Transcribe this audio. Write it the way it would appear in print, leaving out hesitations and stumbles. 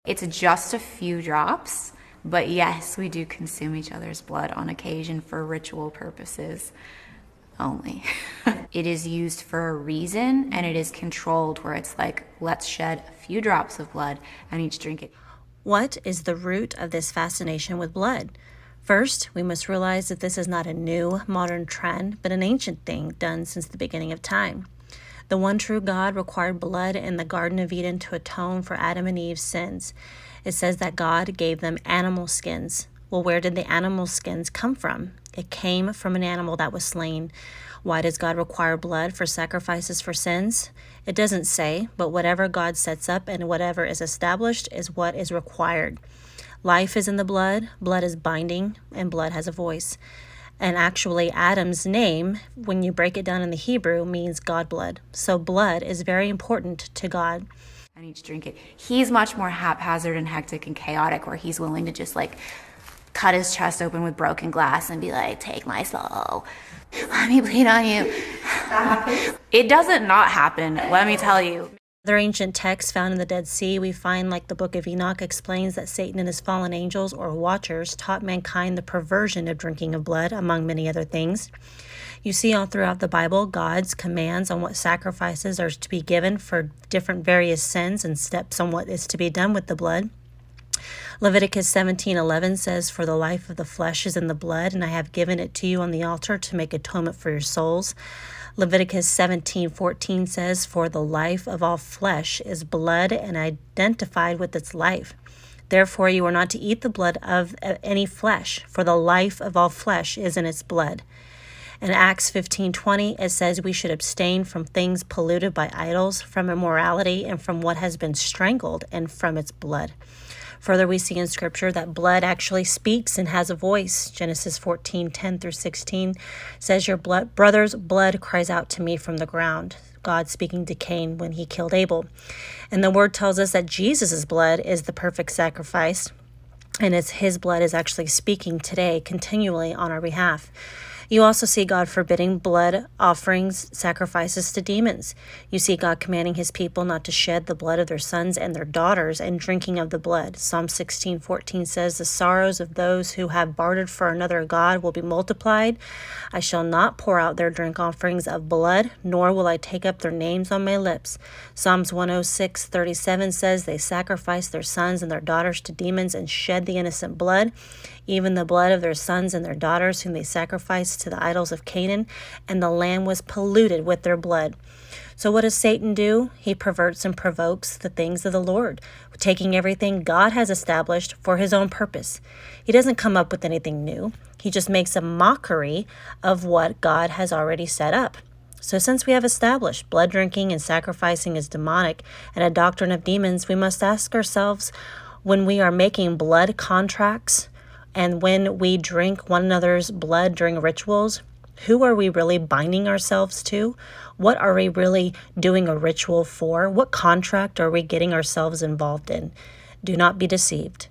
It's just a few drops, but yes, we do consume each other's blood on occasion for ritual purposes only. It is used for a reason, and it is controlled where it's like, let's shed a few drops of blood and each drink it. What is the root of this fascination with blood? First, we must realize that this is not a new, modern trend, but an ancient thing done since the beginning of time. The one true God required blood in the Garden of Eden to atone for Adam and Eve's sins. It says that God gave them animal skins. Well, where did the animal skins come from? It came from an animal that was slain. Why does God require blood for sacrifices for sins? It doesn't say, but whatever God sets up and whatever is established is what is required. Life is in the blood, blood is binding, and blood has a voice. And actually, Adam's name, when you break it down in the Hebrew, means God blood. So blood is very important to God. And each drink it. He's much more haphazard and hectic and chaotic, where he's willing to just like cut his chest open with broken glass and be like, take my soul. Let me bleed on you. It doesn't not happen, let me tell you. Other ancient texts found in the Dead Sea, we find, like the Book of Enoch explains, that Satan and his fallen angels or watchers taught mankind the perversion of drinking of blood, among many other things. You see all throughout the Bible God's commands on what sacrifices are to be given for different various sins and steps on what is to be done with the blood. Leviticus 17:11 says, "For the life of the flesh is in the blood, and I have given it to you on the altar to make atonement for your souls." Leviticus 17:14 says, "For the life of all flesh is blood, and identified with its life. Therefore you are not to eat the blood of any flesh, for the life of all flesh is in its blood." In Acts 15:20, it says we should abstain from things polluted by idols, from immorality, and from what has been strangled, and from its blood. Further, we see in Scripture that blood actually speaks and has a voice. Genesis 14:10-16 says, "Your brother's blood cries out to me from the ground." God speaking to Cain when he killed Abel. And the Word tells us that Jesus' blood is the perfect sacrifice, and it's his blood is actually speaking today continually on our behalf. You also see God forbidding blood offerings, sacrifices to demons. You see God commanding his people not to shed the blood of their sons and their daughters and drinking of the blood. Psalm 16:14 says, "The sorrows of those who have bartered for another god will be multiplied. I shall not pour out their drink offerings of blood, nor will I take up their names on my lips." Psalms 106:37 says, "They sacrifice their sons and their daughters to demons and shed the innocent blood, even the blood of their sons and their daughters whom they sacrificed to the idols of Canaan, and the land was polluted with their blood." So what does Satan do? He perverts and provokes the things of the Lord, taking everything God has established for his own purpose. He doesn't come up with anything new. He just makes a mockery of what God has already set up. So since we have established blood drinking and sacrificing is demonic and a doctrine of demons, we must ask ourselves, when we are making blood contracts and when we drink one another's blood during rituals, who are we really binding ourselves to? What are we really doing a ritual for? What contract are we getting ourselves involved in? Do not be deceived.